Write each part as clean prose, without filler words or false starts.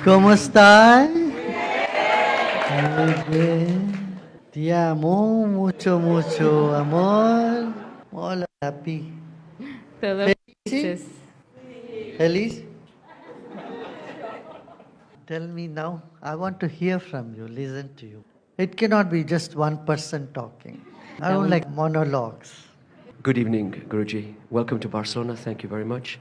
¿Cómo estás? Muy bien. Te amo mucho, mucho, amor. Hola, happy. Todos ¿Sí? felices. Feliz? Tell me now. I want to hear from you, listen to you. It cannot be just one person talking. I don't like monologues. Good evening, Guruji. Welcome to Barcelona. Thank you very much.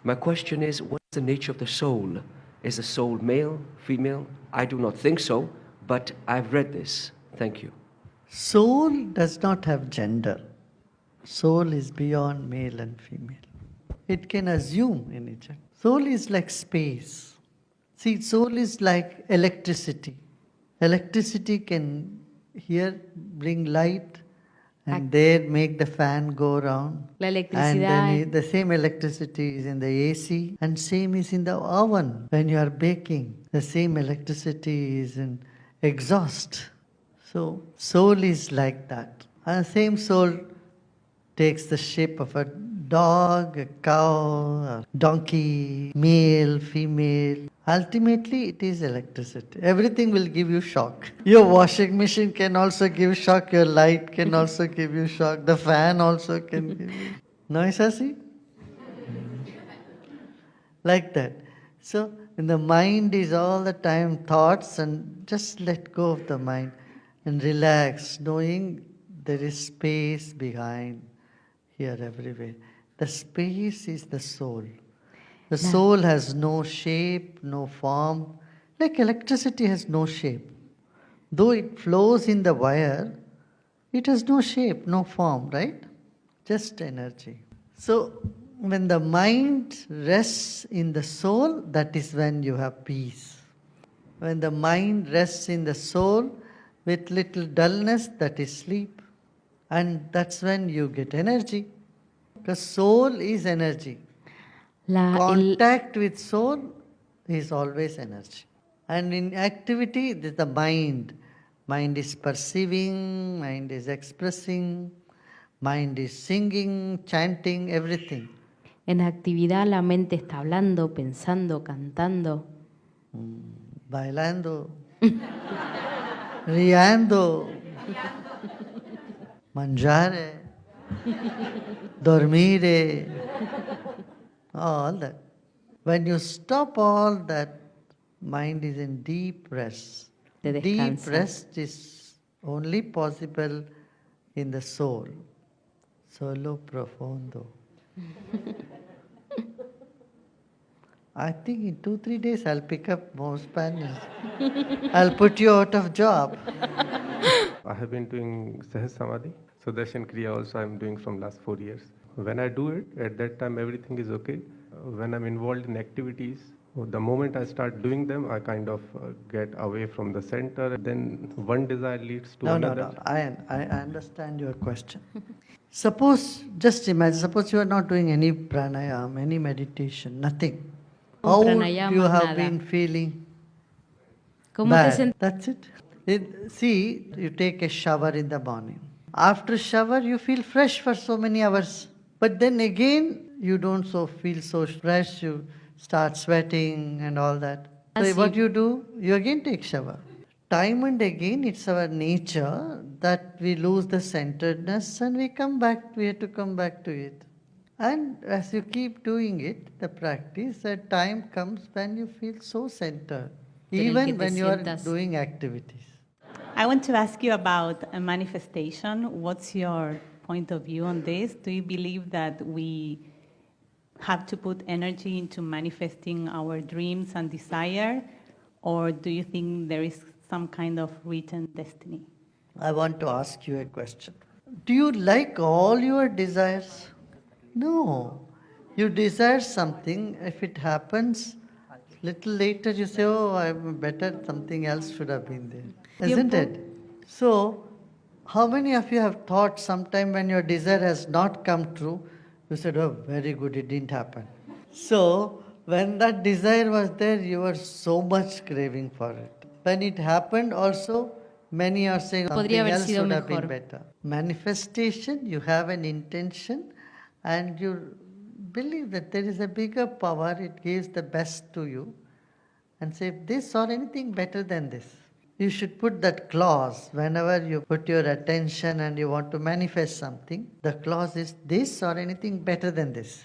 My question is, what's the nature of the soul? Is the soul male, female? I do not think so, but I've read this. Thank you. Soul does not have gender. Soul is beyond male and female. It can assume any gender. Soul is like space. See, soul is like electricity. Electricity can here bring light and there make the fan go around. La And electricidad, then the same electricity is in the AC and same is in the oven when you are baking. The same electricity is in exhaust. So soul is like that. And the same soul takes the shape of a dog, a cow, a donkey, male, female. Ultimately, it is electricity. Everything will give you shock. Your washing machine can also give shock. Your light can also give you shock. The fan also can give you. No, Isasi? Like that. So, when the mind is all the time thoughts, and just let go of the mind and relax, knowing there is space behind here everywhere. The space is the soul. The soul has no shape, no form. Like electricity has no shape. Though it flows in the wire, it has no shape, no form, right? Just energy. So, when the mind rests in the soul, that is when you have peace. When the mind rests in the soul with little dullness, that is sleep. And that's when you get energy. Because soul is energy. Contact with soul is always energy. And in activity, there's the mind. Mind is perceiving, mind is expressing, mind is singing, chanting, everything. en actividad la mente está hablando, pensando, cantando, Bailando, riendo, mangiare, dormire, all that. When you stop all that, mind is in deep rest. Te Deep descansa. rest is only possible in the soul. Solo profundo. I think in 2-3 days I'll pick up more Spanish. I'll put you out of job. I have been doing Sahaj Samadhi. So Darshan Kriya also I'm doing from last 4 years. When I do it, at that time everything is okay. When I'm involved in activities, the moment I start doing them, I kind of get away from the center. Then one desire leads to another. No. I understand your question. Suppose, just imagine, suppose you are not doing any pranayama, any meditation, nothing. How would pranayama, you have nada. been feeling? ¿Cómo te Bad. That's it. See, you take a shower in the morning. After shower, you feel fresh for so many hours. But then again, you don't feel so fresh. You start sweating and all that. So what you do? You again take shower. Time and again, it's our nature that we lose the centeredness and we have to come back to it. And as you keep doing it, the practice, a time comes when you feel so centered, even when you are doing activities. I want to ask you about a manifestation. What's your point of view on this? Do you believe that we have to put energy into manifesting our dreams and desire? Or do you think there is some kind of written destiny? I want to ask you a question. Do you like all your desires? No. You desire something, if it happens, little later you say, oh, I'm better, something else should have been there. Isn't it? So, how many of you have thought sometime when your desire has not come true, you said, oh, very good, it didn't happen. So, when that desire was there, you were so much craving for it. When it happened also, many are saying something else would have been better. Manifestation, you have an intention and you believe that there is a bigger power, it gives the best to you. and say this or anything better than this. You should put that clause whenever you put your attention and you want to manifest something. The clause is this or anything better than this.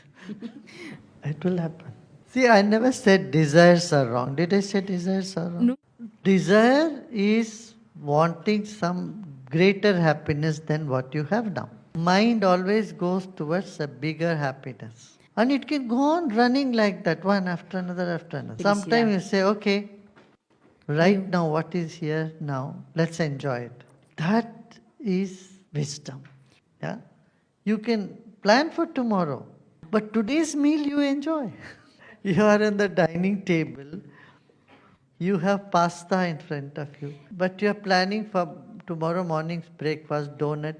It will happen. See, I never said desires are wrong. Did I say desires are wrong? No. Desire is wanting some greater happiness than what you have now. Mind always goes towards a bigger happiness. And it can go on running like that, one after another after another. Felicidad. Sometimes you say, okay, right now, what is here now, let's enjoy it. That is wisdom. Yeah? You can plan for tomorrow, but today's meal you enjoy. You are on the dining table, you have pasta in front of you, but you are planning for tomorrow morning's breakfast, donut,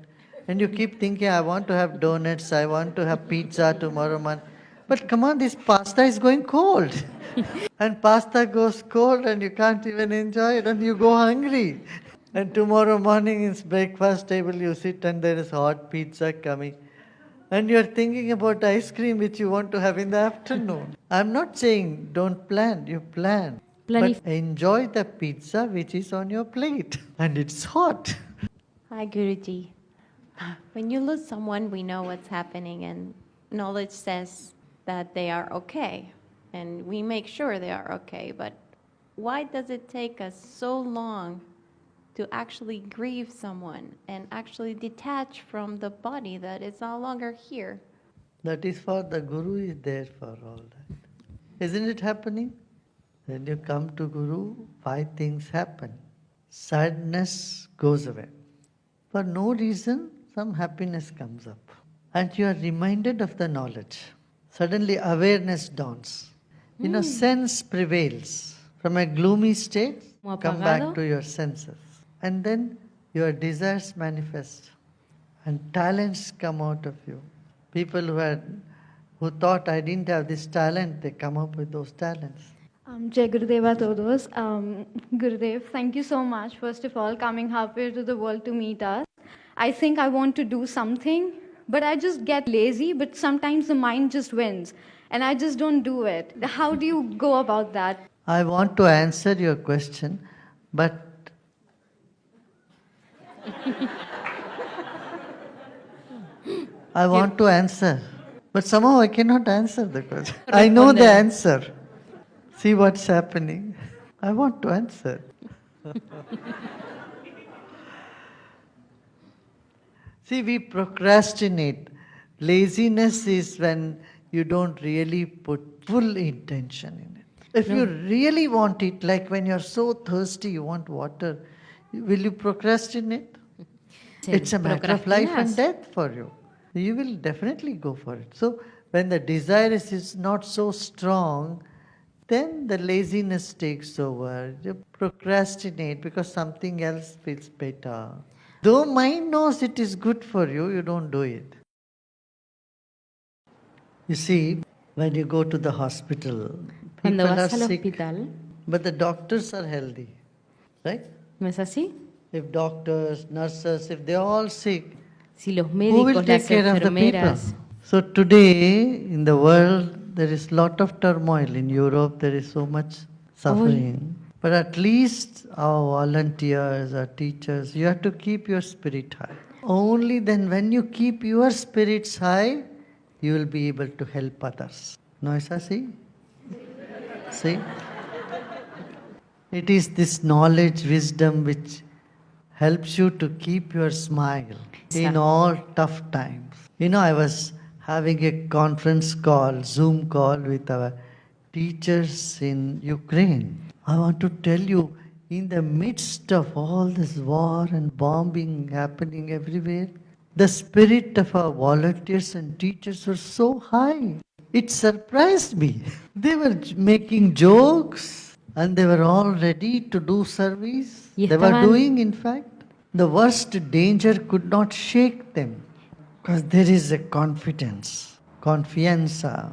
and you keep thinking, I want to have donuts, I want to have pizza tomorrow morning. But come on, this pasta is going cold. And pasta goes cold and you can't even enjoy it and you go hungry. And tomorrow morning in breakfast table you sit and there is hot pizza coming. And you're thinking about ice cream which you want to have in the afternoon. I'm not saying don't plan, you plan. Planif- But enjoy the pizza which is on your plate. And it's hot. Hi, Guruji. When you lose someone, we know what's happening, and knowledge says that they are okay, and we make sure they are okay. But why does it take us so long to actually grieve someone and actually detach from the body that is no longer here? That is for the Guru is there for all that. Isn't it happening? When you come to Guru, 5 things happen. Sadness goes away. For no reason, some happiness comes up. And you are reminded of the knowledge. Suddenly awareness dawns. Sense prevails. From a gloomy state, Como come back apagado. to your senses. And then your desires manifest. And talents come out of you. People who thought I didn't have this talent, they come up with those talents. Jai Gurudeva todos. Gurudev, thank you so much, first of all, coming halfway to the world to meet us. I think I want to do something, but I just get lazy, but sometimes the mind just wins, and I just don't do it. How do you go about that? I want to answer your question, but I want to answer, but somehow I cannot answer the question. I know the answer. See what's happening. I want to answer. See, we procrastinate. Laziness is when you don't really put full intention in it. If you really want it, like when you're so thirsty, you want water, will you procrastinate? Sí, It's a matter of life and procrastinas. death for you. You will definitely go for it. So, when the desire is not so strong, then the laziness takes over. You procrastinate because something else feels better. Though mind knows it is good for you, you don't do it. You see, when you go to the hospital, Cuando people are vas al sick, hospital, but the doctors are healthy, right? ¿no es así? If doctors, nurses, if they're all sick, Si los who will médicos, take las care of the people? enfermeras, So today in the world there is lot of turmoil. In Europe there is so much suffering. But at least our volunteers, our teachers, you have to keep your spirit high. Only then when you keep your spirits high, you will be able to help others. No, is that see? See? It is this knowledge, wisdom which helps you to keep your smile in all tough times. I was having a conference call, Zoom call with our teachers in Ukraine. I want to tell you, in the midst of all this war and bombing happening everywhere, the spirit of our volunteers and teachers was so high. It surprised me. They were making jokes and they were all ready to do service. Y They were estaban- doing, in fact. The worst danger could not shake them because there is a confidence, confianza.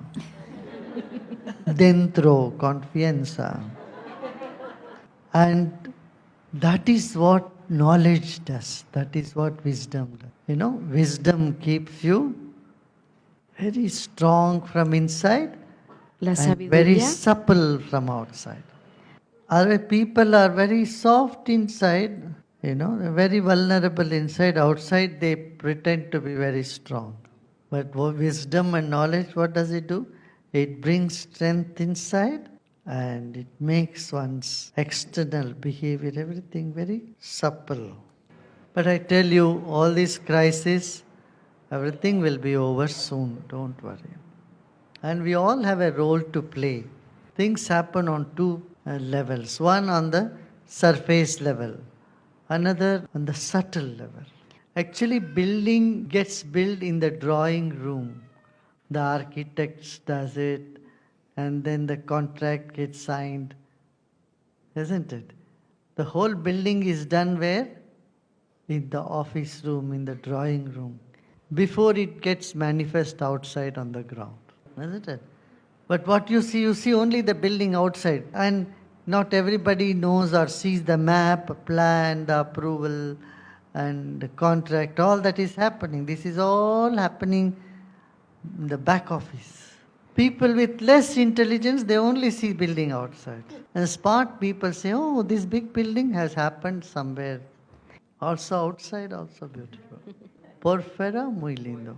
Dentro, confianza. And that is what knowledge does. That is what wisdom does. Wisdom keeps you very strong from inside la and very sabiduría supple from outside. Other people are very soft inside, they're very vulnerable inside. Outside, they pretend to be very strong. But wisdom and knowledge, what does it do? It brings strength inside and it makes one's external behavior, everything very supple. But I tell you, all these crises, everything will be over soon, don't worry. And we all have a role to play. Things happen on two levels. One on the surface level, another on the subtle level. Actually, building gets built in the drawing room. The architect does it, and then the contract gets signed, isn't it? The whole building is done where? In the office room, in the drawing room, before it gets manifest outside on the ground, isn't it? But what you see only the building outside, and not everybody knows or sees the map, plan, the approval, and the contract, all that is happening. This is all happening in the back office. People with less intelligence, they only see building outside. And smart people say, oh, this big building has happened somewhere. Also outside, also beautiful. Por fuera, muy lindo.